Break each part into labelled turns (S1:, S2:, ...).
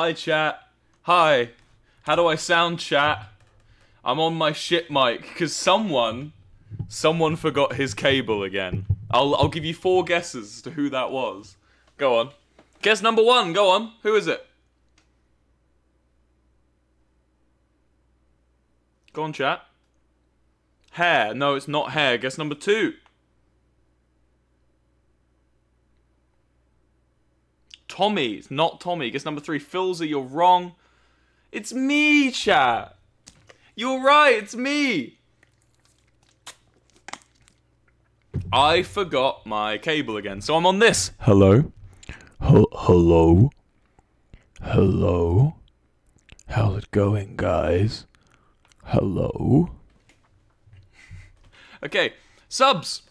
S1: Hi, chat. Hi. How do I sound, chat? I'm on my shit mic, because someone forgot his cable again. I'll give you 4 guesses as to who that was. Go on. Guess number 1, go on. Who is it? Go on, chat. Hair. No, it's not hair. Guess number 2. Tommy. It's not Tommy. Guess number 3. Filzer, you're wrong. It's me, chat. You're right, it's me. I forgot my cable again, so I'm on this. Hello? Hello? Hello? How's it going, guys? Hello? Okay, subs.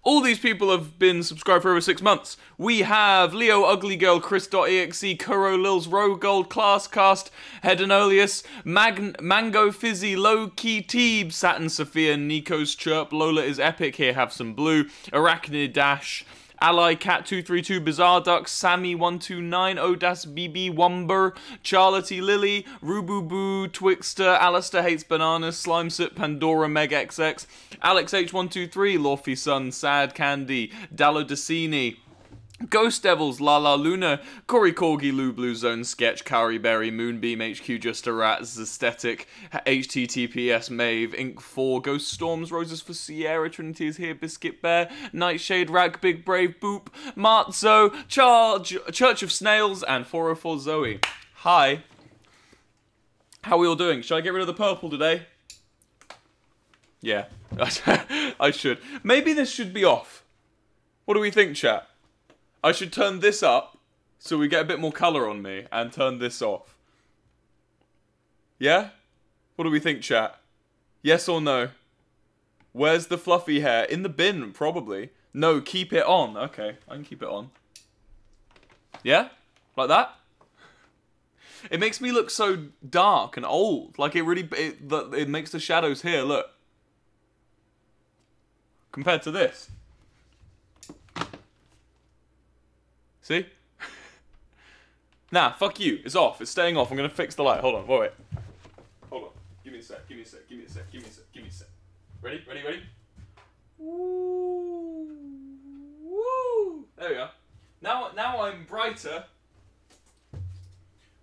S1: All these people have been subscribed for over 6 months. We have Leo, Ugly Girl, Chris.exe, Kuro, Lils, Rogold, Classcast, Hedonolius, Mango Fizzy, Low Key Teeb, Saturn Sophia, Nico's Chirp, Lola is Epic, Here Have Some Blue, Arachnid Dash, Ally Cat232, Bizarre Duck, Sammy129, Odas BB, Wumber, Charlotte Lily, Rububoo, Twixter, Alistair Hates Bananas, Slimesit, Pandora Meg XX, Alex H123, Lawfy Sun, Sad Candy, Dalodicini, Ghost Devils, Lala Luna, Cory Corgi, Lou Blue Zone, Sketch, Curry Berry, Moonbeam, HQ Just a Rat, Aesthetic, HTTPS, Mave, Ink 4, Ghost Storms, Roses for Sierra, Trinity is here, Biscuit Bear, Nightshade, Rag, Big Brave, Boop, Martzo, Church of Snails, and 404 Zoe. Hi. How are we all doing? Should I get rid of the purple today? Yeah, I should. Maybe this should be off. What do we think, chat? I should turn this up so we get a bit more colour on me and turn this off. Yeah? What do we think, chat? Yes or no? Where's the fluffy hair? In the bin, probably. No, keep it on. Okay, I can keep it on. Yeah? Like that? It makes me look so dark and old. Like, it makes the shadows here, look. Compared to this. See? Nah, fuck you. It's off. It's staying off. I'm gonna fix the light. Hold on. Wait. Hold on. Give me a sec. Give me a sec. Give me a sec. Give me a sec. Give me a sec. Ready? Ready? Ready? Woo! Woo! There we go. Now I'm brighter.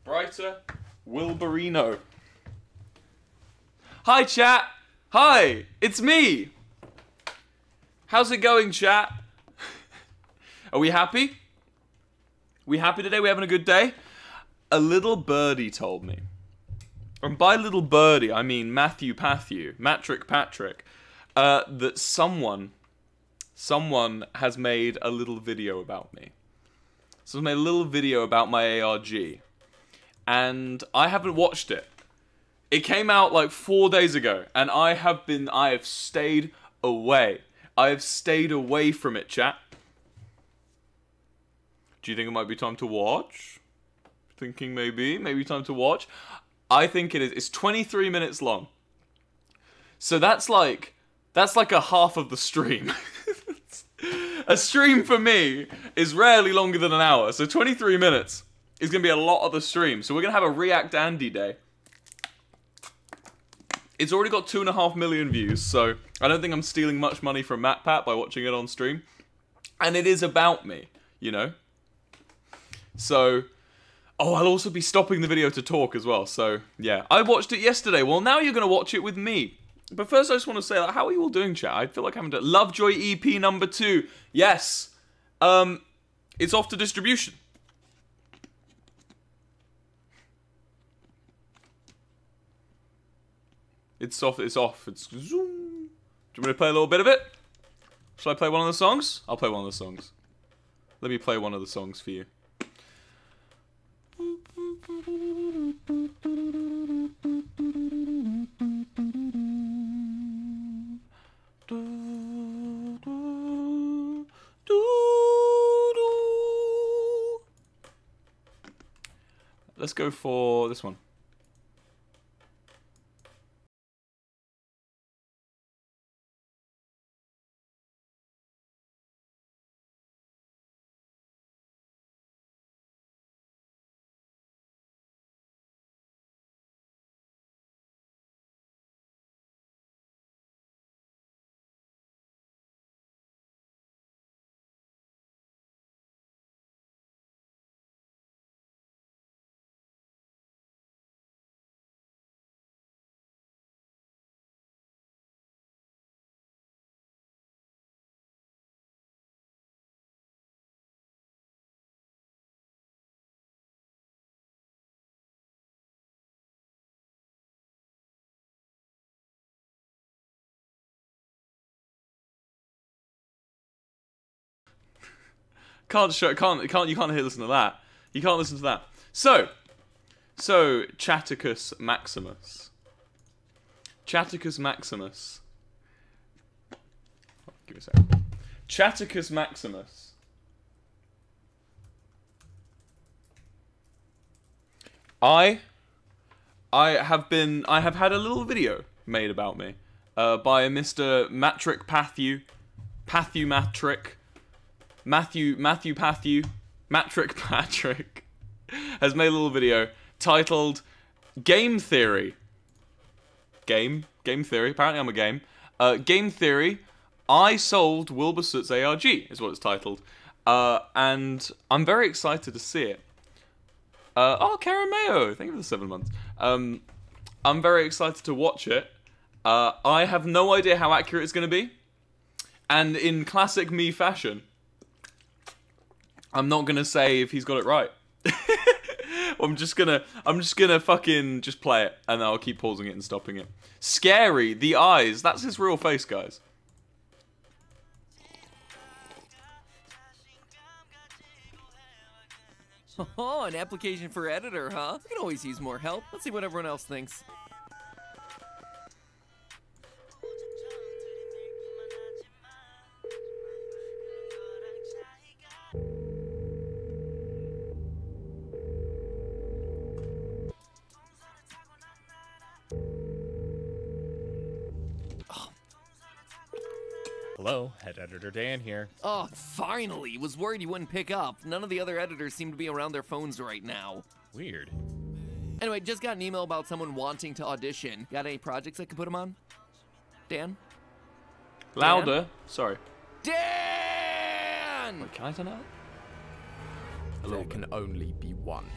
S1: Brighter. Wilburino. Hi, chat. Hi. It's me. How's it going, chat? Are we happy? We happy today? We having a good day? A little birdie told me. And by little birdie, I mean Matthew Patrick, that someone has made a little video about me. Someone made a little video about my ARG. And I haven't watched it. It came out like 4 days ago. And I have stayed away. I have stayed away from it, chat. Do you think it might be time to watch? Thinking maybe time to watch. I think it is. It's 23 minutes long. So that's like a half of the stream. A stream for me is rarely longer than an hour. So 23 minutes is going to be a lot of the stream. So we're going to have a React Andy day. It's already got 2.5 million views. So I don't think I'm stealing much money from MatPat by watching it on stream. And it is about me, you know? So, oh, I'll also be stopping the video to talk as well, so, yeah. I watched it yesterday, well, now you're going to watch it with me. But first, I just want to say, like, how are you all doing, chat? I feel like I haven't done... Lovejoy EP number 2. Yes. It's off to distribution. It's off, it's off. It's... Zoom. Do you want me to play a little bit of it? Shall I play one of the songs? I'll play one of the songs. Let me play one of the songs for you. Let's go for this one. You can't listen to that. You can't listen to that. So Chaticus Maximus. Chaticus Maximus. Give me a second. Chaticus Maximus. I have had a little video made about me by a Mr. Matrick Matthew Matrick Patrick has made a little video titled Game Theory. Game Theory. Apparently I'm a game. Game Theory. I sold Wilbur Soot's ARG is what it's titled. And I'm very excited to see it. Karen Mayo, thank you for the 7 months. I'm very excited to watch it. I have no idea how accurate it's going to be. And in classic me fashion, I'm not going to say if he's got it right. I'm just gonna fucking just play it, and then I'll keep pausing it and stopping it. Scary, the eyes, that's his real face, guys.
S2: Oh, an application for editor, huh? We can always use more help. Let's see what everyone else thinks.
S3: Hello, head editor Dan here.
S2: Oh, finally! Was worried you wouldn't pick up. None of the other editors seem to be around their phones right now.
S3: Weird.
S2: Anyway, just got an email about someone wanting to audition. Got any projects I can put them on? Dan?
S1: Louder.
S2: Dan?
S1: Sorry.
S2: Dan!
S1: Wait, can I turn it up?
S3: There can only be one.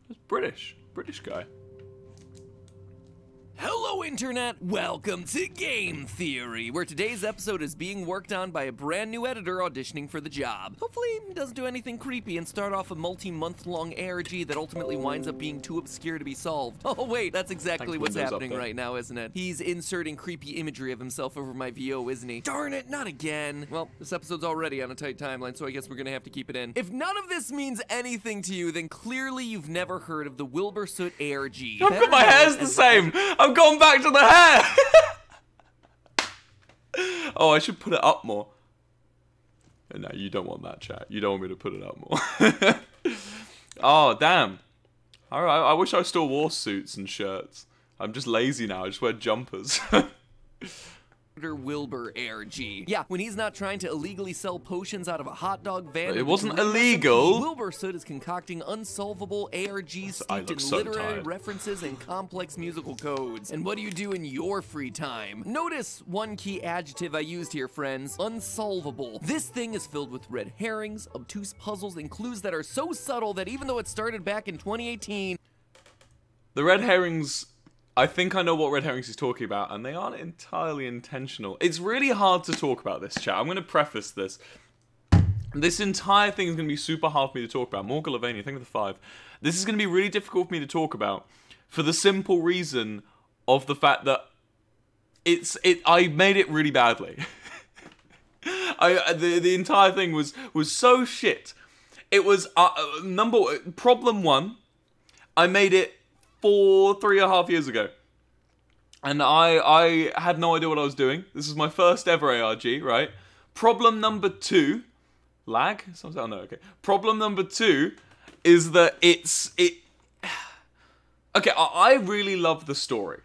S1: It's British guy.
S2: Hello, Internet! Welcome to Game Theory, where today's episode is being worked on by a brand new editor auditioning for the job. Hopefully, he doesn't do anything creepy and start off a multi-month-long ARG that ultimately winds up being too obscure to be solved. Oh wait, that's exactly what's happening right now, isn't it? He's inserting creepy imagery of himself over my VO, isn't he? Darn it, not again! Well, this episode's already on a tight timeline, so I guess we're gonna have to keep it in. If none of this means anything to you, then clearly you've never heard of the Wilbur Soot ARG.
S1: I've got my hair's the same! I've gone back to the hair! Oh, I should put it up more. No, you don't want that, chat. You don't want me to put it up more. Oh, damn. Alright, I wish I still wore suits and shirts. I'm just lazy now, I just wear jumpers.
S2: Wilbur ARG. Yeah, when he's not trying to illegally sell potions out of a hot dog van.
S1: It wasn't illegal.
S2: Wilbur Soot is concocting unsolvable ARGs steeped in literary references and complex musical codes. And what do you do in your free time? Notice one key adjective I used here, friends. Unsolvable. This thing is filled with red herrings, obtuse puzzles, and clues that are so subtle that even though it started back in 2018...
S1: The red herrings... I think I know what red herrings he's talking about, and they aren't entirely intentional. It's really hard to talk about this, chat. I'm going to preface this. This entire thing is going to be super hard for me to talk about. Morgan Lavania, thank you for the 5. This is going to be really difficult for me to talk about for the simple reason of the fact that I made it really badly. The entire thing was so shit. It was problem one. I made it 3.5 years ago, and I had no idea what I was doing. This is my first ever ARG, right? Problem number 2, lag? Oh no, okay. Problem number 2 is that okay, I really love the story.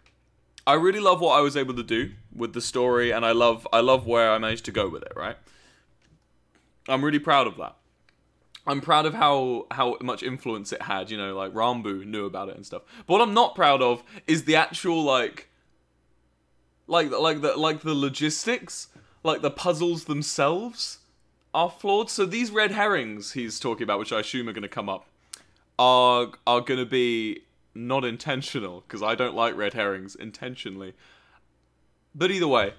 S1: I really love what I was able to do with the story, and I love where I managed to go with it, right? I'm really proud of that. I'm proud of how much influence it had, you know, like Rambu knew about it and stuff. But what I'm not proud of is the actual like the logistics, like the puzzles themselves are flawed. So these red herrings he's talking about, which I assume are going to come up, are going to be not intentional, because I don't like red herrings intentionally. But either way,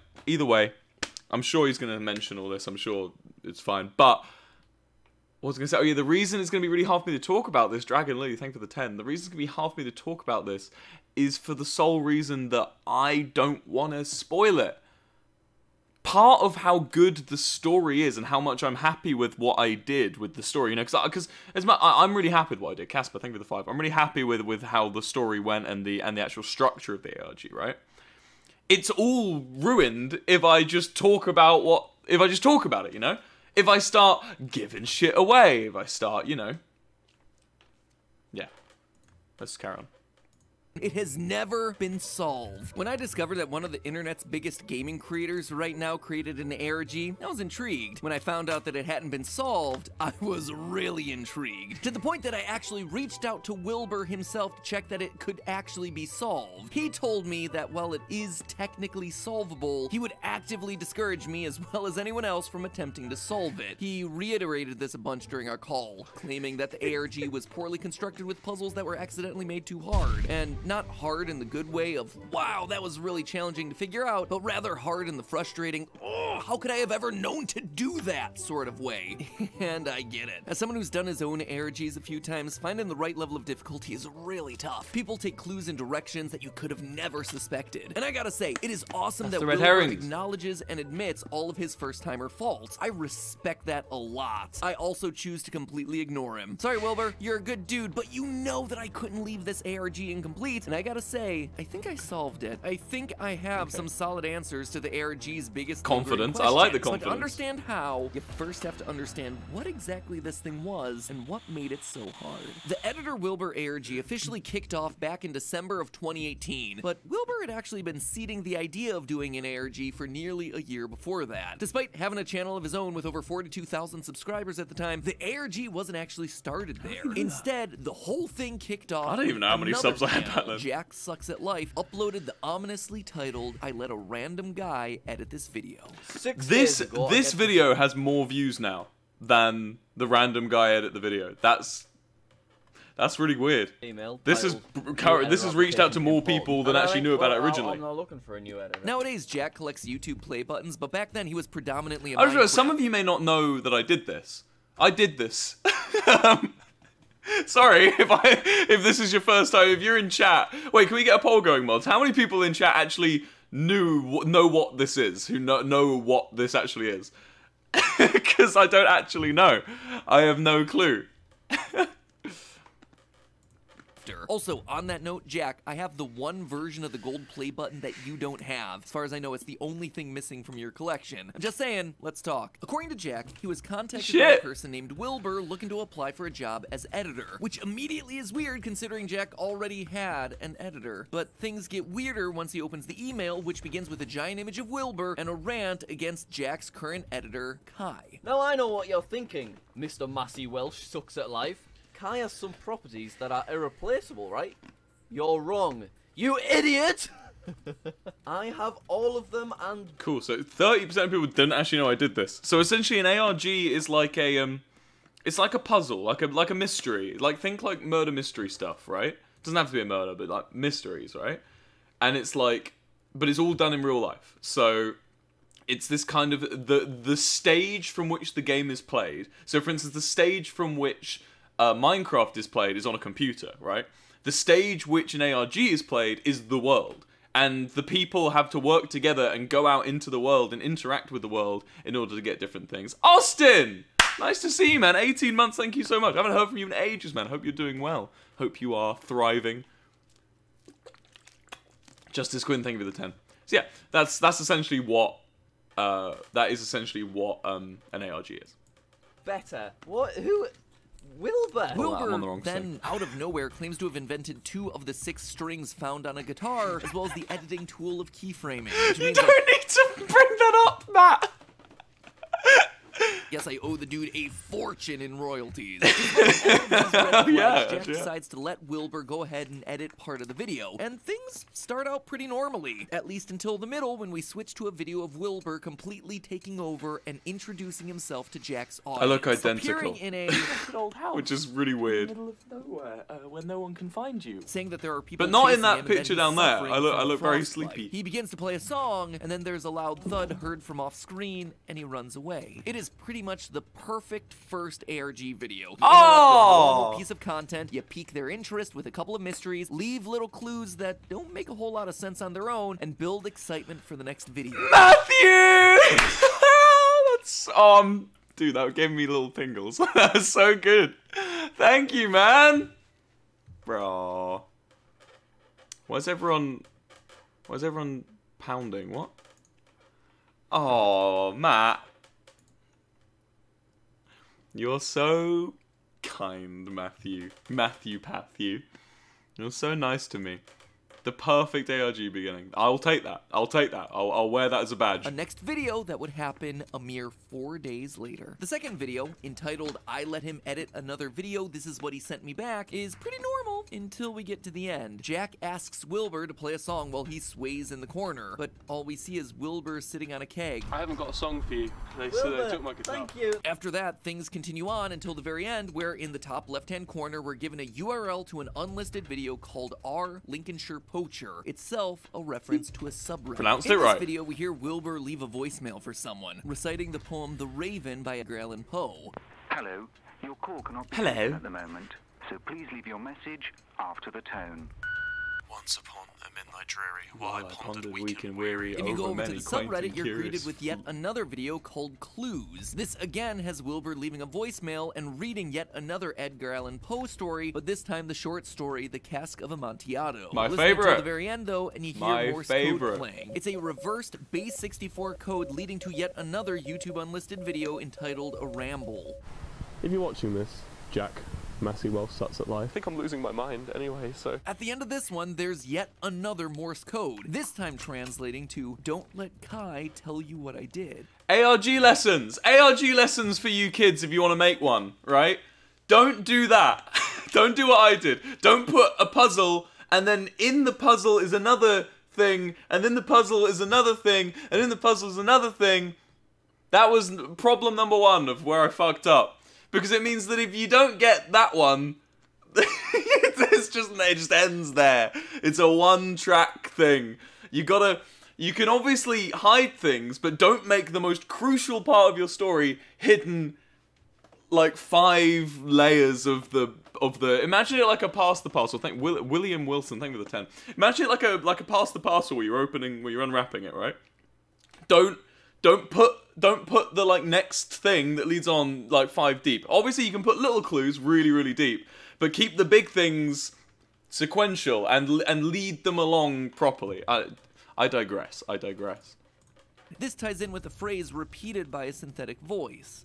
S1: I'm sure he's going to mention all this. I'm sure it's fine. But what was I going to say? Oh yeah, the reason it's going to be really hard for me to talk about this, Dragon Lily, thank you for the 10. The reason it's going to be hard for me to talk about this is for the sole reason that I don't want to spoil it. part of how good the story is and how much I'm happy with what I did with the story, you know, because I'm really happy with what I did. Casper, thank you for the 5. I'm really happy with how the story went and the actual structure of the ARG, right? It's all ruined if I just talk about it, you know? If I start giving shit away, if I start, you know. Yeah. Let's carry on.
S2: It has never been solved. When I discovered that one of the internet's biggest gaming creators right now created an ARG, I was intrigued. When I found out that it hadn't been solved, I was really intrigued. To the point that I actually reached out to Wilbur himself to check that it could actually be solved. He told me that while it is technically solvable, he would actively discourage me as well as anyone else from attempting to solve it. He reiterated this a bunch during our call, claiming that the ARG was poorly constructed with puzzles that were accidentally made too hard. And not hard in the good way of, wow, that was really challenging to figure out, but rather hard in the frustrating, oh, how could I have ever known to do that sort of way. And I get it. As someone who's done his own ARGs a few times, finding the right level of difficulty is really tough. People take clues in directions that you could have never suspected. And I gotta say, it is awesome that Wilbur acknowledges and admits all of his first-timer faults. I respect that a lot. I also choose to completely ignore him. Sorry, Wilbur, you're a good dude, but you know that I couldn't leave this ARG incomplete. And I gotta say, I think I solved it. I think I have some solid answers to the ARG's biggest
S1: confidence. I like the confidence.
S2: But to understand how, you first have to understand what exactly this thing was and what made it so hard. The editor Wilbur ARG officially kicked off back in December of 2018, but Wilbur had actually been seeding the idea of doing an ARG for nearly a year before that. Despite having a channel of his own with over 42,000 subscribers at the time, the ARG wasn't actually started there. Instead, the whole thing kicked off.
S1: I don't even know how many subs I had back then.
S2: Jack Sucks at Life uploaded the ominously titled "I let a random guy edit this video."
S1: This video has more views now than the random guy edit the video. That's really weird. This has reached out to more people than actually knew about it originally.
S4: I'm not looking for a new editor.
S2: Nowadays, Jack collects YouTube play buttons, but back then he was predominantly a
S1: I just realized some of you may not know that I did this. I did this. Sorry if this is your first time. If you're in chat, wait, can we get a poll going, mods? How many people in chat actually know what this is? Who know what this actually is? Because I don't actually know. I have no clue.
S2: Also, on that note, Jack, I have the one version of the gold play button that you don't have. As far as I know, it's the only thing missing from your collection. I'm just saying, let's talk. According to Jack, he was contacted by a person named Wilbur looking to apply for a job as editor, which immediately is weird considering Jack already had an editor. But things get weirder once he opens the email, which begins with a giant image of Wilbur and a rant against Jack's current editor, Kai.
S4: Now I know what you're thinking, Mr. Massey Welsh Sucks at Life. Kai has some properties that are irreplaceable, right? You're wrong. You idiot! I have all of them and...
S1: Cool, so 30% of people didn't actually know I did this. So essentially an ARG is like a, it's like a puzzle, like a mystery. Like, think like murder mystery stuff, right? Doesn't have to be a murder, but like mysteries, right? And it's like, but it's all done in real life. So it's this kind of, the stage from which the game is played. So for instance, the stage from which Minecraft is played is on a computer, right? The stage which an ARG is played is the world. And the people have to work together and go out into the world and interact with the world in order to get different things. Austin! Nice to see you, man. 18 months, thank you so much. I haven't heard from you in ages, man. Hope you're doing well. Hope you are thriving. Justice Quinn, thank you for the 10. So yeah, that's essentially what, that is essentially what an ARG is.
S4: Better. What? Who? Wilbur!
S2: Wilbur then, out of nowhere, claims to have invented 2 of the 6 strings found on a guitar, as well as the editing tool of keyframing.
S1: You don't need to bring that up, Matt!
S2: Yes, I owe the dude a fortune in royalties. Jack decides to let Wilbur go ahead and edit part of the video, and things start out pretty normally, at least until the middle when we switch to a video of Wilbur completely taking over and introducing himself to Jack's audience.
S1: I look identical,
S2: appearing in a
S5: old house,
S1: which is really weird.
S5: In the middle of nowhere, where no one can find you.
S2: Saying that there are people,
S1: but not in that
S2: him
S1: picture down there. I look very sleepy.
S2: He begins to play a song, and then there's a loud thud heard from off screen, and he runs away. It is pretty pretty much the perfect first ARG video. You interrupt
S1: Oh!
S2: a normal piece of content, you pique their interest with a couple of mysteries, leave little clues that don't make a whole lot of sense on their own, and build excitement for the next video.
S1: Matthew! That's dude, that gave me little tingles. That was so good. Thank you, man. Bro. Why's everyone pounding? What? Oh, Matt. You're so kind, Matthew. Matthew. You're so nice to me. The perfect ARG beginning. I'll take that. I'll wear that as a badge.
S2: A next video that would happen a mere 4 days later. The second video, entitled I Let Him Edit Another Video, This Is What He Sent Me Back, is pretty normal until we get to the end. Jack asks Wilbur to play a song while he sways in the corner, but all we see is Wilbur sitting on a keg.
S5: I haven't got a song for you. They
S4: Wilbur,
S5: took my guitar.
S4: thank you.
S2: After that, things continue on until the very end, where in the top left-hand corner, we're given a URL to an unlisted video called R. Lincolnshire Poacher, itself a reference to a subreddit.
S1: Pronounced
S2: in
S1: it right.
S2: this video, we hear Wilbur leave a voicemail for someone, reciting the poem The Raven by Edgar Allan Poe.
S6: Hello, your call cannot be
S1: Hello.
S6: taken at the moment, so please leave your message after the tone.
S7: Once upon a midnight dreary, while I pondered
S1: weak and weary
S2: If you go
S1: over
S2: over to
S1: many
S2: the
S1: quaint
S2: subreddit,
S1: and
S2: you're
S1: curious
S2: greeted with yet another video called Clues. This again has Wilbur leaving a voicemail and reading yet another Edgar Allan Poe story, but this time the short story, The Cask of Amontillado.
S1: My
S2: Listen
S1: favorite.
S2: until the very end though, and you hear
S1: My
S2: Morse
S1: favorite.
S2: code playing. It's a reversed base 64 code leading to yet another YouTube unlisted video entitled A Ramble.
S8: If you're watching this, Jack, Massey Welsh Suts at Life.
S5: I think I'm losing my mind anyway, so...
S2: At the end of this one, there's yet another Morse code, this time translating to Don't let Kai tell you what I did.
S1: ARG lessons for you kids if you want to make one, right? Don't do that. Don't do what I did. Don't put a puzzle and then in the puzzle is another thing, and then the puzzle is another thing, and in the puzzle is another thing. That was problem number one of where I fucked up. Because it means that if you don't get that one, it just ends there. It's a one-track thing. You can obviously hide things, but don't make the most crucial part of your story hidden like 5 layers of the. Imagine it like a pass the parcel. Thank William Wilson. Thank you for the 10. Imagine it like a pass the parcel where you're unwrapping it, right? Don't put the like next thing that leads on like 5 deep. Obviously you can put little clues really, really deep, but keep the big things sequential and lead them along properly. I digress.
S2: This ties in with a phrase repeated by a synthetic voice.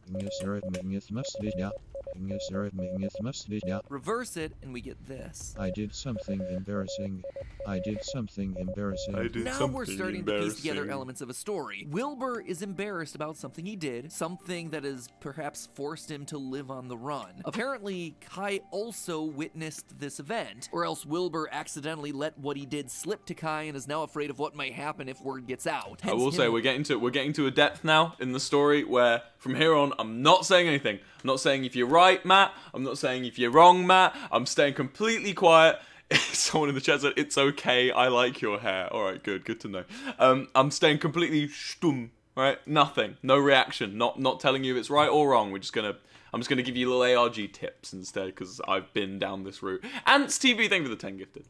S2: Reverse it, and we get this.
S9: I did something embarrassing.
S2: Now we're starting to piece together elements of a story. Wilbur is embarrassed about something he did, something that has perhaps forced him to live on the run. Apparently, Kai also witnessed this event, or else Wilbur accidentally let what he did slip to Kai and is now afraid of what might happen if word gets out.
S1: I will say we're getting to a depth now in the story where from here on I'm not saying anything. I'm not saying if you're right, Matt. I'm not saying if you're wrong, Matt. I'm staying completely quiet. Someone in the chat said, it's okay, I like your hair. Alright, good to know. I'm staying completely stumm, right? Nothing, no reaction, not telling you if it's right or wrong. I'm just gonna give you little ARG tips instead, because I've been down this route. Ants TV, thank you for the 10 gifted.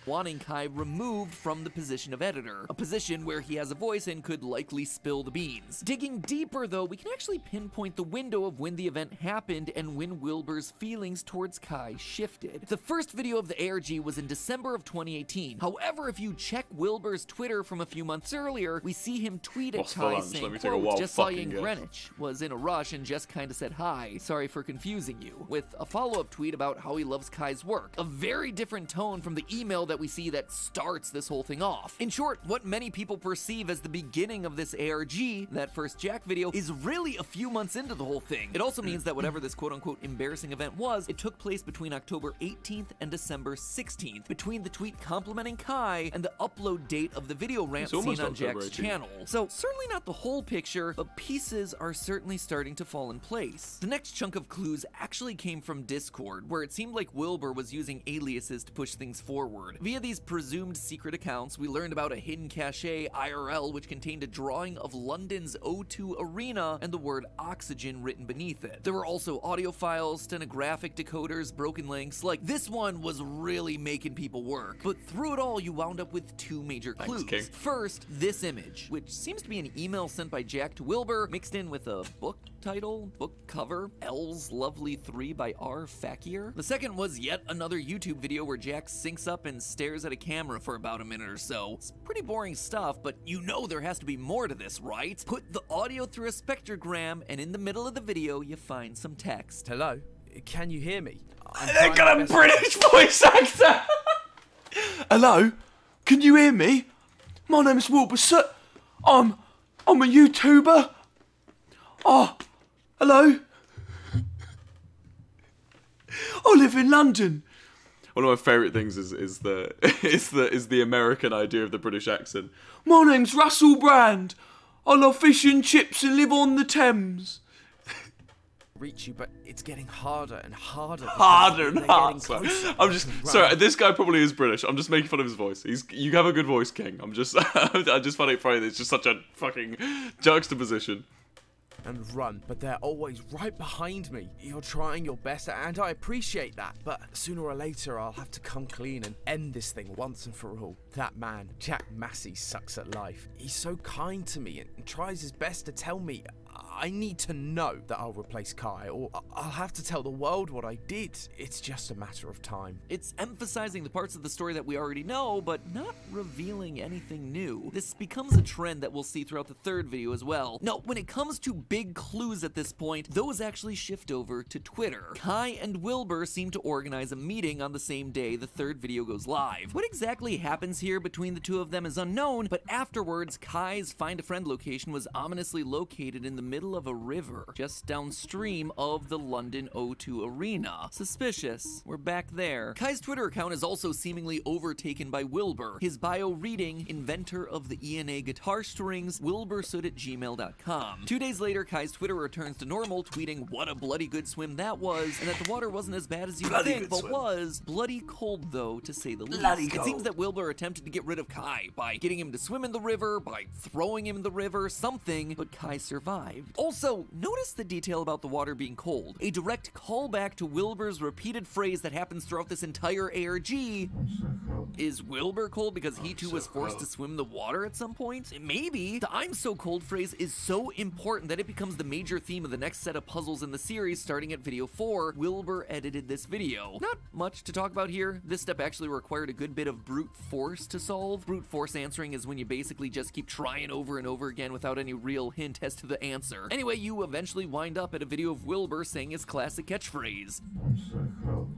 S2: Wanting Kai removed from the position of editor, a position where he has a voice and could likely spill the beans. Digging deeper though, we can actually pinpoint the window of when the event happened and when Wilbur's feelings towards Kai shifted. The first video of the ARG was in December of 2018. However, if you check Wilbur's Twitter from a few months earlier, we see him tweet at
S1: What's for
S2: Kai
S1: lunch?
S2: saying,
S1: Let me take a
S2: quote,
S1: wild
S2: just saw you
S1: fucking
S2: in
S1: guess.
S2: Greenwich, was in a rush and just kinda said hi, sorry for confusing you, with a follow-up tweet about how he loves Kai's work. A very different tone from the email that we see that starts this whole thing off. In short, what many people perceive as the beginning of this ARG, that first Jack video, is really a few months into the whole thing. It also means that whatever this quote-unquote embarrassing event was, it took place between October 18th and December 16th, between the tweet complimenting Kai and the upload date of the video rant seen on
S1: October
S2: Jack's
S1: 18th.
S2: channel. So certainly not the whole picture, but pieces are certainly starting to fall in place. The next chunk of clues actually came from Discord, where it seemed like Wilbur was using aliases to push things forward. Via these presumed secret accounts, we learned about a hidden cache IRL which contained a drawing of London's O2 Arena and the word oxygen written beneath it. There were also audio files, stenographic decoders, broken links. Like, this one was really making people work. But through it all, you wound up with two major clues.
S1: Thanks, King.
S2: First, this image, which seems to be an email sent by Jack to Wilbur, mixed in with a book title, book cover, L's Lovely 3 by R. Fakir. The second was yet another YouTube video where Jack syncs up and stares at a camera for about a minute or so. It's pretty boring stuff, but you know there has to be more to this, right? Put the audio through a spectrogram, and in the middle of the video, you find some text.
S3: Hello? Can you hear me?
S1: They got a British voice actor! Hello? Can you hear me? My name is Wilbur Soot. I'm a YouTuber. Oh, hello? I live in London. One of my favourite things is the American idea of the British accent. My name's Russell Brand. I love fish and chips and live on the Thames.
S3: Reach you, but it's getting harder and harder.
S1: Harder and
S3: They're getting
S1: harder.
S3: closer.
S1: I'm just
S3: Right.
S1: sorry. This guy probably is British. I'm just making fun of his voice. You have a good voice, King. I just find it funny that it's just such a fucking juxtaposition.
S3: And run, but they're always right behind me. You're trying your best, and I appreciate that, but sooner or later I'll have to come clean and end this thing once and for all. That man, Jack Massey, sucks at life. He's so kind to me and tries his best to tell me I need to know that I'll replace Kai, or I'll have to tell the world what I did. It's just a matter of time.
S2: It's emphasizing the parts of the story that we already know, but not revealing anything new. This becomes a trend that we'll see throughout the third video as well. Now, when it comes to big clues at this point, those actually shift over to Twitter. Kai and Wilbur seem to organize a meeting on the same day the third video goes live. What exactly happens here between the two of them is unknown, but afterwards, Kai's Find a Friend location was ominously located in the middle of a river, just downstream of the London O2 Arena. Suspicious. We're back there. Kai's Twitter account is also seemingly overtaken by Wilbur. His bio reading, inventor of the ENA guitar strings, wilbursoot@gmail.com. 2 days later, Kai's Twitter returns to normal, tweeting what a bloody good swim that was, and that the water wasn't as bad as you would think, but was bloody cold though, to say the least. It seems that Wilbur attempted to get rid of Kai by getting him to swim in the river, by throwing him in the river, something, but Kai survived. Also, notice the detail about the water being cold. A direct callback to Wilbur's repeated phrase that happens throughout this entire ARG. Is Wilbur cold because he too was forced to swim the water at some point? Maybe. The I'm so cold phrase is so important that it becomes the major theme of the next set of puzzles in the series starting at video 4. Wilbur edited this video. Not much to talk about here. This step actually required a good bit of brute force to solve. Brute force answering is when you basically just keep trying over and over again without any real hint as to the answer. Anyway, you eventually wind up at a video of Wilbur saying his classic catchphrase. I'm so cold.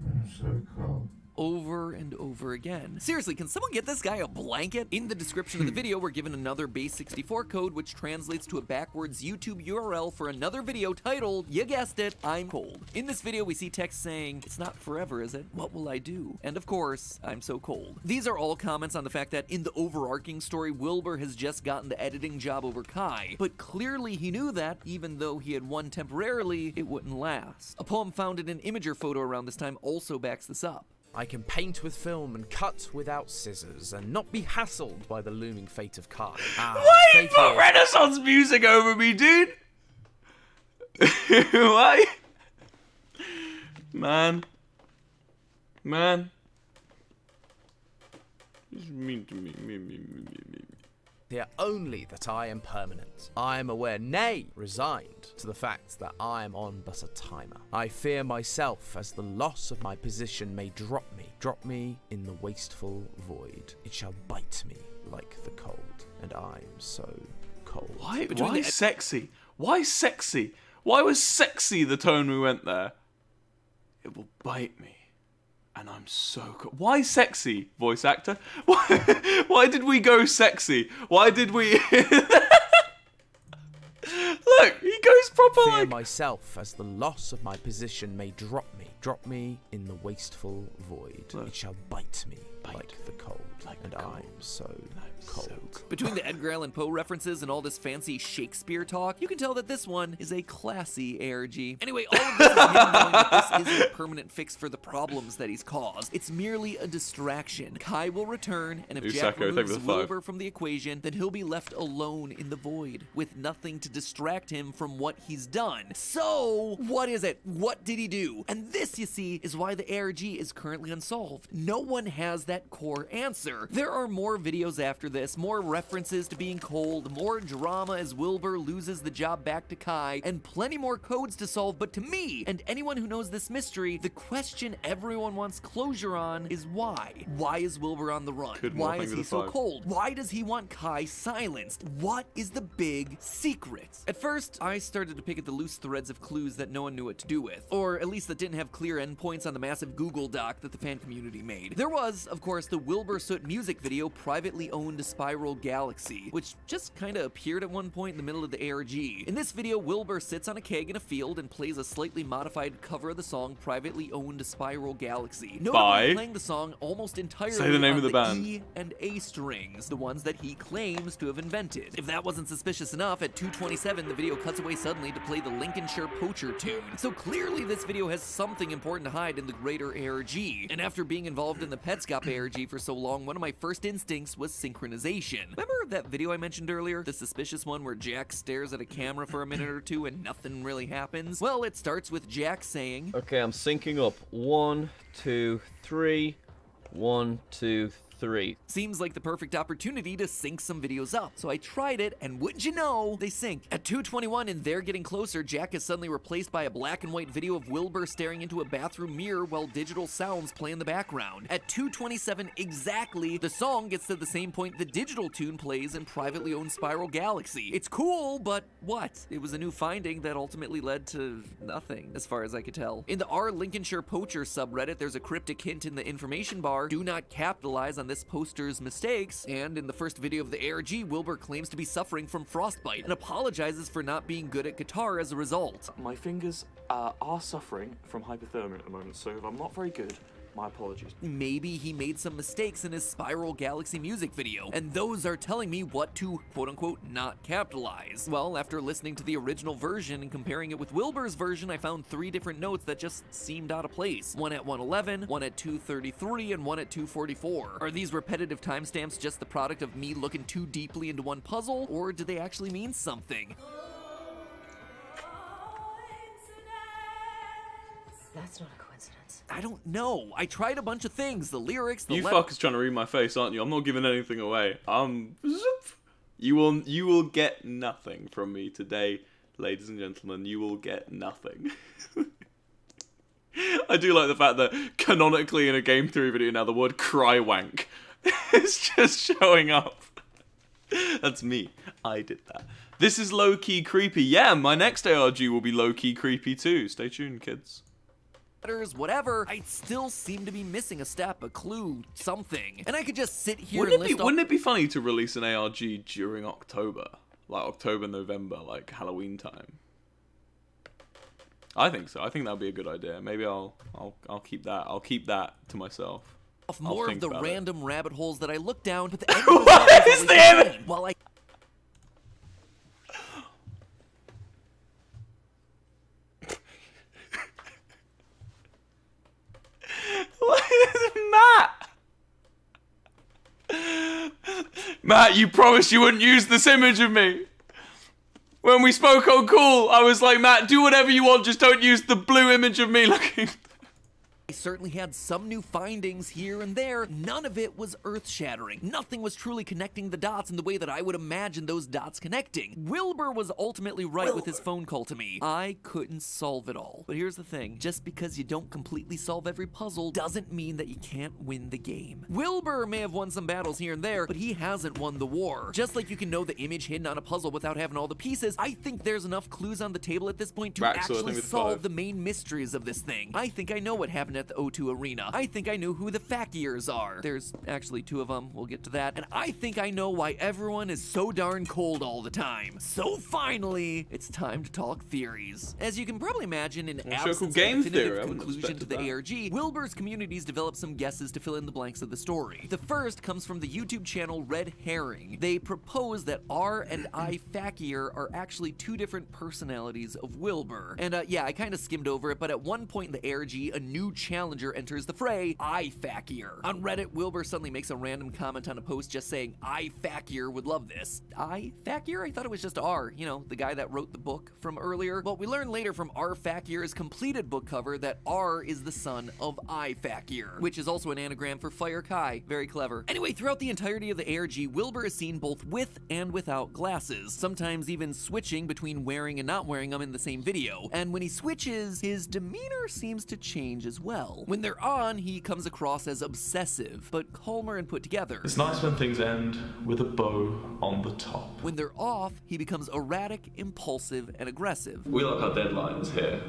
S2: I'm so cold. Over and over again. Seriously, can someone get this guy a blanket? In the description of the video, we're given another base 64 code, which translates to a backwards YouTube URL for another video titled, you guessed it, I'm cold. In this video, we see text saying, it's not forever, is it? What will I do? And of course, I'm so cold. These are all comments on the fact that in the overarching story, Wilbur has just gotten the editing job over Kai, but clearly he knew that, even though he had won temporarily, it wouldn't last. A poem found in an Imager photo around this time also backs this up.
S3: I can paint with film and cut without scissors and not be hassled by the looming fate of Kai.
S1: Why you put Renaissance music over me, dude? Why? Man. Just mean to me.
S3: Hear only that I am permanent. I am aware, nay, resigned, to the fact that I am on but a timer. I fear myself as the loss of my position may drop me in the wasteful void. It shall bite me like the cold, and I'm so cold.
S1: Why sexy? Why sexy? Why was sexy the tone we went there? It will bite me. And I'm so cool. Why sexy, voice actor? Why did we go sexy? Why did we... Look, he goes proper
S3: Fear
S1: like...
S3: myself as the loss of my position may drop me in the wasteful void.
S1: Look.
S3: It shall bite me like the cold, and I'm so cold.
S2: Between the Edgar Allan Poe references and all this fancy Shakespeare talk, you can tell that this one is a classy ARG. Anyway, all of this is him knowing that this isn't a permanent fix for the problems that he's caused. It's merely a distraction. Kai will return, and if Jack removes Wilbur from the equation, then he'll be left alone in the void, with nothing to distract him from what he's done. So, what is it? What did he do? And this, you see, is why the ARG is currently unsolved. No one has that core answer. There are more videos after this, more references to being cold, more drama as Wilbur loses the job back to Kai, and plenty more codes to solve. But to me, and anyone who knows this mystery, the question everyone wants closure on is why? Why is Wilbur on the run? Why is he so cold? Why does he want Kai silenced? What is the big secret? At first, I started to pick at the loose threads of clues that no one knew what to do with, or at least that didn't have clear endpoints on the massive Google Doc that the fan community made. There was, of course, the Wilbur Soot music video, Privately Owned Spiral Galaxy, which just kinda appeared at one point in the middle of the ARG. In this video, Wilbur sits on a keg in a field and plays a slightly modified cover of the song Privately Owned Spiral Galaxy. Notably playing the song almost entirely on the E and A strings, the ones that he claims to have invented. If that wasn't suspicious enough, at 2:27 the video cuts away suddenly to play the Lincolnshire Poacher tune. So clearly this video has something important to hide in the greater ARG. And after being involved in the Petscop ARG for so long, one of my first instincts was synchronization. Remember that video I mentioned earlier? The suspicious one where Jack stares at a camera for a minute or two and nothing really happens? Well, it starts with Jack saying,
S4: "Okay, I'm syncing up. 1, 2, 3. 1, 2, 3.
S2: Seems like the perfect opportunity to sync some videos up. So I tried it, and wouldn't you know, they sync. At 2:21 and they're getting closer, Jack is suddenly replaced by a black and white video of Wilbur staring into a bathroom mirror while digital sounds play in the background. At 2:27 exactly, the song gets to the same point the digital tune plays in Privately Owned Spiral Galaxy. It's cool, but what? It was a new finding that ultimately led to nothing, as far as I could tell. In the r Lincolnshire Poacher subreddit, there's a cryptic hint in the information bar: do not capitalize on this poster's mistakes. And in the first video of the ARG, Wilbur claims to be suffering from frostbite and apologizes for not being good at guitar as a result.
S5: My fingers are suffering from hypothermia at the moment, so if I'm not very good, my apologies.
S2: Maybe he made some mistakes in his Spiral Galaxy music video, and those are telling me what to quote-unquote not capitalize. Well, after listening to the original version and comparing it with Wilbur's version, I found 3 different notes that just seemed out of place. One at 1:11, one at 2:33, and one at 2:44. Are these repetitive timestamps just the product of me looking too deeply into one puzzle, or do they actually mean something?
S10: That's not a coincidence.
S2: I don't know. I tried a bunch of things. The lyrics, the
S1: You fuckers trying to read my face, aren't you? I'm not giving anything away. You will get nothing from me today, ladies and gentlemen. You will get nothing. I do like the fact that canonically in a game theory video now the word cry wank is just showing up. That's me. I did that. This is low-key creepy. Yeah, my next ARG will be low-key creepy too. Stay tuned, kids.
S2: Whatever, I still seem to be missing a step, a clue, something. And I could just sit here and list
S1: Wouldn't it be funny to release an ARG during October? Like October, November, like Halloween time? I think so. I think that'd be a good idea. Maybe I'll keep that. I'll keep that to myself.
S2: More of the random rabbit holes that I look down, but the end
S1: what is the image?
S2: While I
S1: Matt, you promised you wouldn't use this image of me. When we spoke on call, I was like, Matt, do whatever you want, just don't use the blue image of me looking.
S2: I certainly had some new findings here and there. None of it was earth-shattering. Nothing was truly connecting the dots in the way that I would imagine those dots connecting. Wilbur was ultimately right with his phone call to me. I couldn't solve it all. But here's the thing. Just because you don't completely solve every puzzle doesn't mean that you can't win the game. Wilbur may have won some battles here and there, but he hasn't won the war. Just like you can know the image hidden on a puzzle without having all the pieces, I think there's enough clues on the table at this point to actually solve the main mysteries of this thing. I think I know what happened at the O2 Arena. I think I know who the Fakirs are. There's actually 2 of them, we'll get to that. And I think I know why everyone is so darn cold all the time. So finally, it's time to talk theories. As you can probably imagine, in absence of
S1: game
S2: definitive
S1: theory,
S2: conclusion to the ARG, Wilbur's communities developed some guesses to fill in the blanks of the story. The first comes from the YouTube channel Red Herring. They propose that R and I Fakir are actually 2 different personalities of Wilbur. And yeah, I kind of skimmed over it, but at one point in the ARG, a new challenger enters the fray, I Fakir. On Reddit, Wilbur suddenly makes a random comment on a post just saying, I Fakir would love this. I Fakir? I thought it was just R, you know, the guy that wrote the book from earlier. Well, we learn later from R Fakir's completed book cover that R is the son of I Fakir, which is also an anagram for Fire Kai. Very clever. Anyway, throughout the entirety of the ARG, Wilbur is seen both with and without glasses, sometimes even switching between wearing and not wearing them in the same video. And when he switches, his demeanor seems to change as well. When they're on, he comes across as obsessive, but calmer and put together.
S5: It's nice when things end with a bow on the top.
S2: When they're off, he becomes erratic, impulsive, and aggressive.
S5: We like our deadlines here.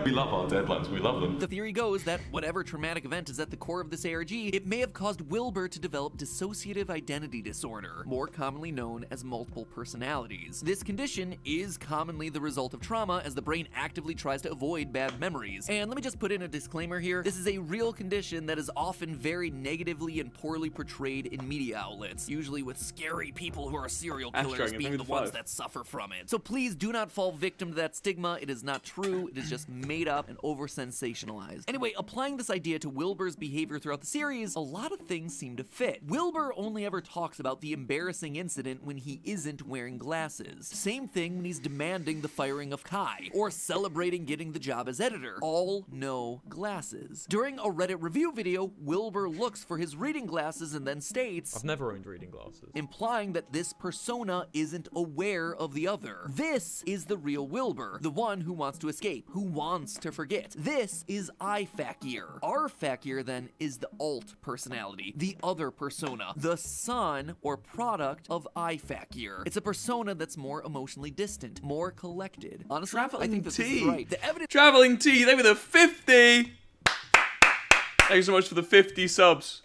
S5: We love our deadlines, we love them.
S2: The theory goes that whatever traumatic event is at the core of this ARG, it may have caused Wilbur to develop dissociative identity disorder, more commonly known as multiple personalities. This condition is commonly the result of trauma, as the brain actively tries to avoid bad memories. And let me just put in a disclaimer here. This is a real condition that is often very negatively and poorly portrayed in media outlets, usually with scary people who are serial killers being the ones that suffer from it. So please do not fall victim to that stigma. It is not true. It is just made up and over-sensationalized. Anyway, applying this idea to Wilbur's behavior throughout the series, a lot of things seem to fit. Wilbur only ever talks about the embarrassing incident when he isn't wearing glasses. Same thing when he's demanding the firing of Kai, or celebrating getting the job as editor. All no glasses. During a Reddit review video, Wilbur looks for his reading glasses and then states,
S8: I've never owned reading glasses.
S2: Implying that this persona isn't aware of the other. This is the real Wilbur, the one who wants to escape, who wants to forget. This is I Fakir. R Fakir then is the alt personality, the other persona, the son or product of I Fakir. It's a persona that's more emotionally distant, more collected. Honestly, I think this is right. The evidence.
S1: Traveling T, they were the 50. Thank you so much for the 50 subs.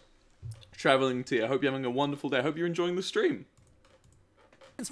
S1: Traveling T, I hope you're having a wonderful day. I hope you're enjoying the stream.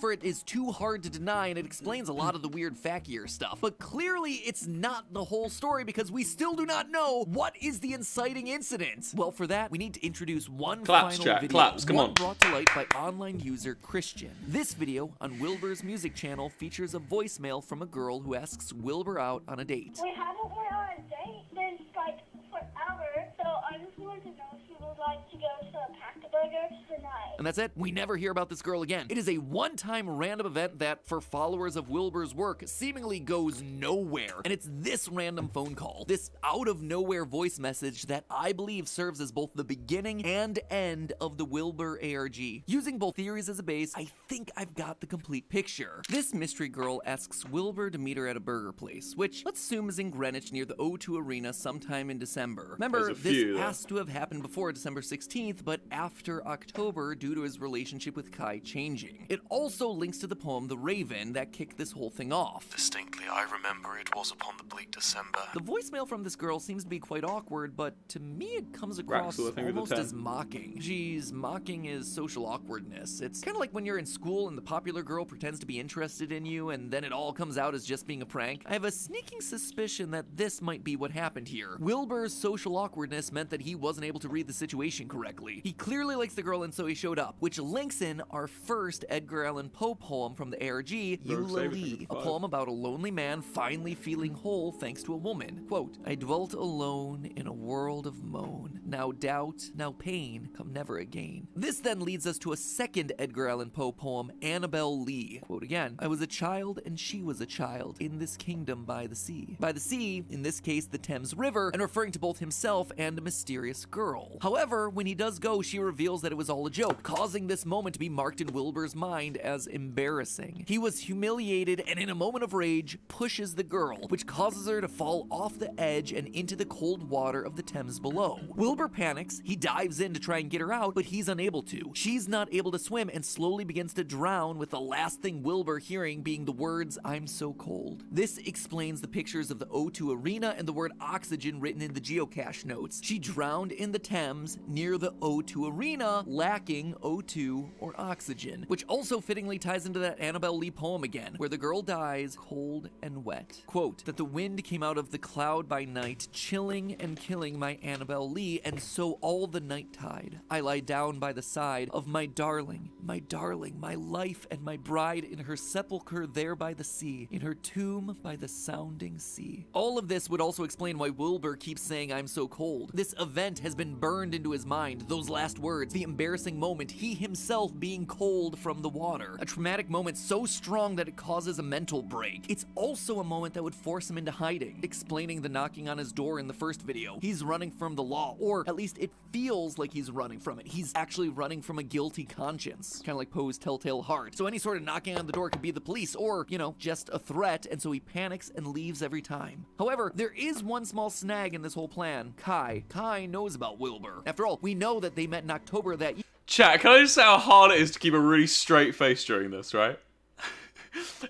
S2: For it is too hard to deny, and it explains a lot of the weird Fakir stuff. But clearly, it's not the whole story, because we still do not know what is the inciting incident. Well, for that, we need to introduce one final video.
S1: Claps, come on.
S2: Brought to light by online user Christian. This video on Wilbur's music channel features a voicemail from a girl who asks Wilbur out on a date.
S11: We haven't went on a date since like forever, so I just wanted to know if you would like to go to a Pack-a-Burger tonight.
S2: And that's it. We never hear about this girl again. It is a one-time random event that, for followers of Wilbur's work, seemingly goes nowhere. And it's this random phone call, this out-of-nowhere voice message that I believe serves as both the beginning and end of the Wilbur ARG. Using both theories as a base, I think I've got the complete picture. This mystery girl asks Wilbur to meet her at a burger place, which let's assume is in Greenwich near the O2 Arena sometime in December. Remember, this has to have happened before December 16th, but after October due to his relationship with Kai changing. It also links to the poem The Raven that kicked this whole thing off.
S7: Distinctly, I remember it was upon the bleak December.
S2: The voicemail from this girl seems to be quite awkward, but to me it comes across almost as mocking. She's mocking his social awkwardness. It's kind of like when you're in school and the popular girl pretends to be interested in you and then it all comes out as just being a prank. I have a sneaking suspicion that this might be what happened here. Wilbur's social awkwardness meant that he wasn't able to read the situation correctly. He clearly likes the girl and so he showed up, which links in our first Edgar Allan Poe poem from the ARG, Eulalie, a poem about a lonely man finally feeling whole thanks to a woman. Quote, I dwelt alone in a world of moan. Now doubt, now pain, come never again. This then leads us to a second Edgar Allan Poe poem, Annabel Lee. Quote again, I was a child and she was a child in this kingdom by the sea. By the sea, in this case the Thames River, and referring to both himself and a mysterious girl. However, when he does go, she reveals that it was all a joke, causing this moment to be marked in Wilbur's mind as embarrassing. He was humiliated and in a moment of rage pushes the girl, which causes her to fall off the edge and into the cold water of the Thames below. Wilbur panics, he dives in to try and get her out, but he's unable to. She's not able to swim and slowly begins to drown, with the last thing Wilbur hearing being the words, "I'm so cold." This explains the pictures of the O2 arena and the word oxygen written in the geocache notes. She drowned in the Thames near the O2 arena, lacking O2 or oxygen, which also fittingly ties into that Annabelle Lee poem again, where the girl dies cold and wet. Quote, that the wind came out of the cloud by night, chilling and killing my Annabelle Lee, and so all the night tide. I lie down by the side of my darling, my life and my bride, in her sepulchre there by the sea, in her tomb by the sounding sea. All of this would also explain why Wilbur keeps saying "I'm so cold." This event has been burned into his mind, those last words, the embarrassing moment, he himself being cold from the water. A traumatic moment so strong that it causes a mental break. It's also a moment that would force him into hiding, explaining the knocking on his door in the first video. He's running from the law, or at least it feels like he's running from it. He's actually running from a guilty conscience, kind of like Poe's telltale heart. So any sort of knocking on the door could be the police, or, you know, just a threat, and so he panics and leaves every time. However, there is one small snag in this whole plan. Kai knows about Wilbur. After all, we know that they met in October that year.
S1: Chat, can I just say how hard it is to keep a really straight face during this, right?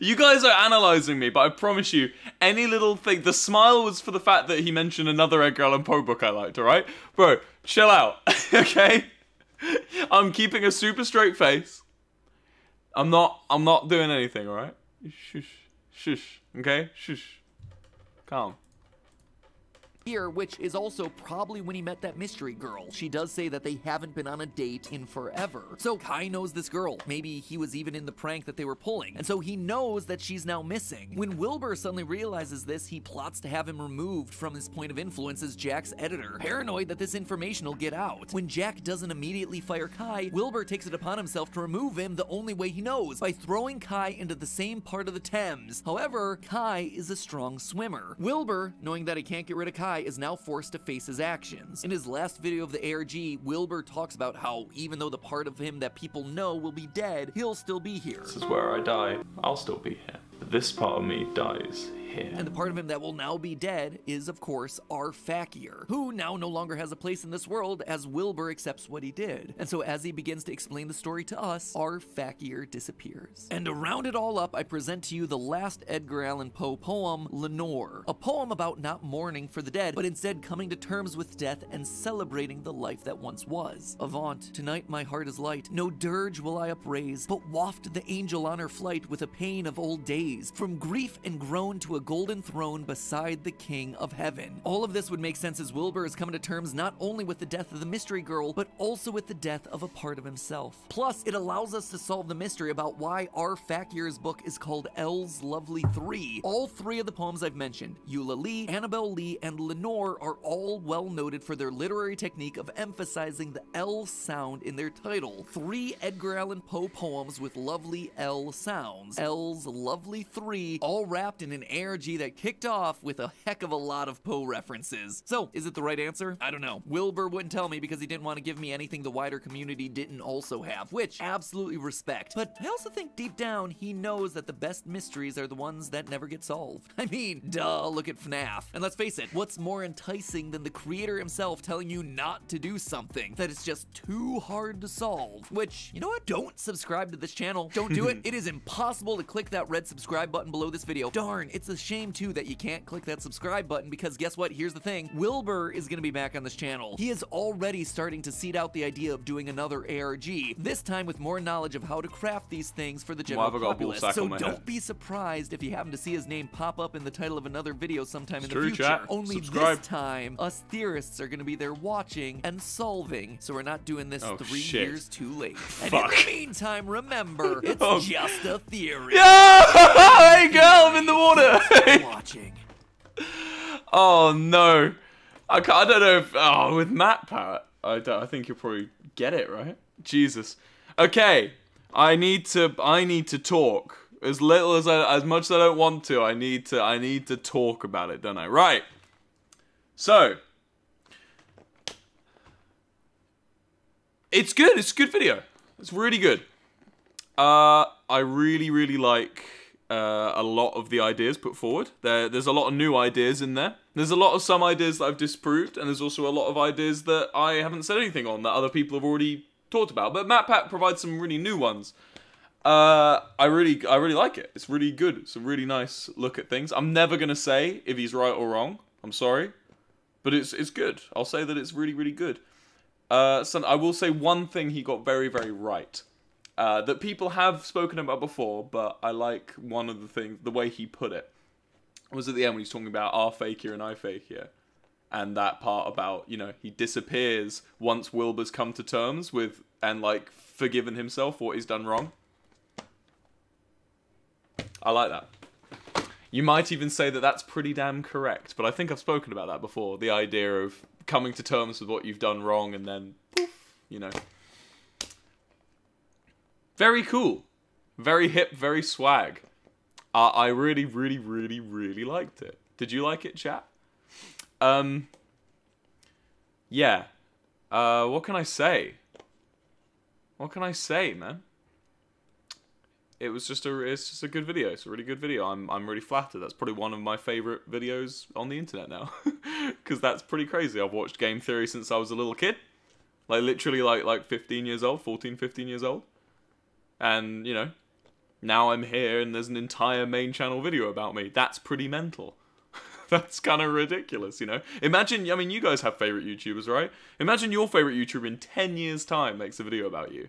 S1: You guys are analysing me, but I promise you, any little thing... The smile was for the fact that he mentioned another Edgar Allan Poe book I liked, alright? Bro, chill out, okay? I'm keeping a super straight face. I'm not doing anything, alright? Shush, okay? Shush. Calm.
S2: Here, which is also probably when he met that mystery girl. She does say that they haven't been on a date in forever. So Kai knows this girl. Maybe he was even in the prank that they were pulling. And so he knows that she's now missing. When Wilbur suddenly realizes this, he plots to have him removed from his point of influence as Jack's editor, paranoid that this information will get out. When Jack doesn't immediately fire Kai, Wilbur takes it upon himself to remove him the only way he knows, by throwing Kai into the same part of the Thames. However, Kai is a strong swimmer. Wilbur, knowing that he can't get rid of Kai, is now forced to face his actions. In his last video of the ARG, Wilbur talks about how even though the part of him that people know will be dead, he'll still be here.
S5: This is where I die. I'll still be here. But this part of me dies here.
S2: And the part of him that will now be dead is, of course, our Fakir, who now no longer has a place in this world as Wilbur accepts what he did. And so as he begins to explain the story to us, our Fakir disappears. And to round it all up, I present to you the last Edgar Allan Poe poem, Lenore. A poem about not mourning for the dead, but instead coming to terms with death and celebrating the life that once was. Avaunt, tonight my heart is light, no dirge will I upraise, but waft the angel on her flight with a pain of old days, from grief and groan to a golden throne beside the King of Heaven. All of this would make sense as Wilbur is coming to terms not only with the death of the mystery girl, but also with the death of a part of himself. Plus, it allows us to solve the mystery about why our Fakir's book is called L's Lovely Three. All three of the poems I've mentioned, Eulalie, Annabelle Lee, and Lenore, are all well noted for their literary technique of emphasizing the L sound in their title. 3 Edgar Allan Poe poems with lovely L sounds. L's Lovely Three, all wrapped in an ARG that kicked off with a heck of a lot of Poe references. So, is it the right answer? I don't know. Wilbur wouldn't tell me because he didn't want to give me anything the wider community didn't also have, which absolutely respect. But I also think deep down he knows that the best mysteries are the ones that never get solved. I mean, duh, look at FNAF. And let's face it, what's more enticing than the creator himself telling you not to do something that is just too hard to solve? Which, you know what? Don't subscribe to this channel. Don't do it. It is impossible to click that red subscribe button below this video. Darn, it's a shame too that you can't click that subscribe button, because guess what? Here's the thing. Wilbur is gonna be back on this channel. He is already starting to seed out the idea of doing another ARG, this time with more knowledge of how to craft these things for the general populace. So don't be surprised if you happen to see his name pop up in the title of another video sometime in the future.
S1: Chat.
S2: Only
S1: Subscribe.
S2: this time, us theorists are gonna be there watching and solving, so we're not doing this 3 years too late. And in the meantime, remember, it's just a theory.
S1: Yeah! Hey girl, I'm in the water!
S2: Watching.
S1: Oh no. I don't know if, with Matt Parrott, I think you'll probably get it, right? Jesus. Okay, I need to talk. As much as I don't want to, I need to talk about it, don't I? Right. So, it's good. It's a good video. It's really good. I really like a lot of the ideas put forward. There's a lot of new ideas in there. There's a lot of some ideas that I've disproved, and there's also a lot of ideas that I haven't said anything on that other people have already talked about. But MatPat provides some really new ones. I really like it. It's really good. It's a really nice look at things. I'm never gonna say if he's right or wrong. I'm sorry, but it's good. I'll say that it's really good. So I will say one thing he got very right. That people have spoken about before, but I like one of the things, the way he put it, was at the end when he's talking about our fake here and I fake here. And that part about, you know, he disappears once Wilbur's come to terms with, and like, forgiven himself for what he's done wrong. I like that. You might even say that that's pretty damn correct, but I think I've spoken about that before. The idea of coming to terms with what you've done wrong and then, poof, you know. Very cool. Very hip, very swag. I really liked it. Did you like it, chat? Yeah. What can I say? What can I say, man? It's just a good video. It's a really good video. I'm really flattered. That's probably one of my favorite videos on the internet now. Because that's pretty crazy. I've watched game theory since I was a little kid. Like, literally, like 15 years old, 14, 15 years old. And, you know, now I'm here and there's an entire main channel video about me. That's pretty mental. That's kind of ridiculous, you know? Imagine, I mean, you guys have favorite YouTubers, right? Imagine your favorite YouTuber in 10 years' time makes a video about you.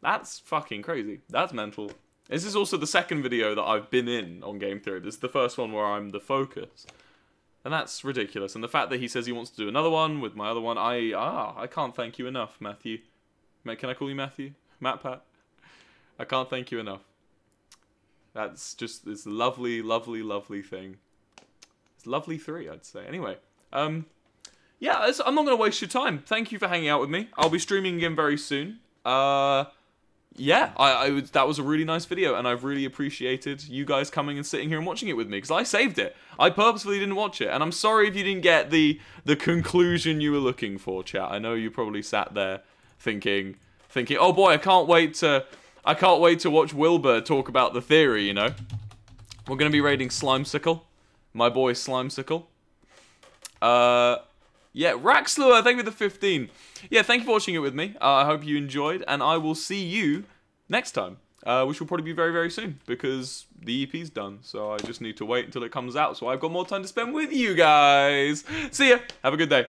S1: That's fucking crazy. That's mental. This is also the second video that I've been in on Game Theory. This is the first one where I'm the focus. And that's ridiculous. And the fact that he says he wants to do another one with my other one, I can't thank you enough, Matthew. Can I call you Matthew? MatPat? I can't thank you enough. That's just this lovely thing. It's lovely 3, I'd say. Anyway, yeah, I'm not going to waste your time. Thank you for hanging out with me. I'll be streaming again very soon. Yeah, that was a really nice video, and I've really appreciated you guys coming and sitting here and watching it with me, because I saved it. I purposefully didn't watch it, and I'm sorry if you didn't get the conclusion you were looking for, chat. I know you probably sat there thinking, oh boy, I can't wait to watch Wilbur talk about the theory, you know. We're going to be raiding Slimesicle, my boy Slimesicle. Yeah, Raxlua, thank you for the 15. Yeah, thank you for watching it with me. I hope you enjoyed, and I will see you next time, which will probably be very soon, because the EP's done, so I just need to wait until it comes out, so I've got more time to spend with you guys. See ya. Have a good day.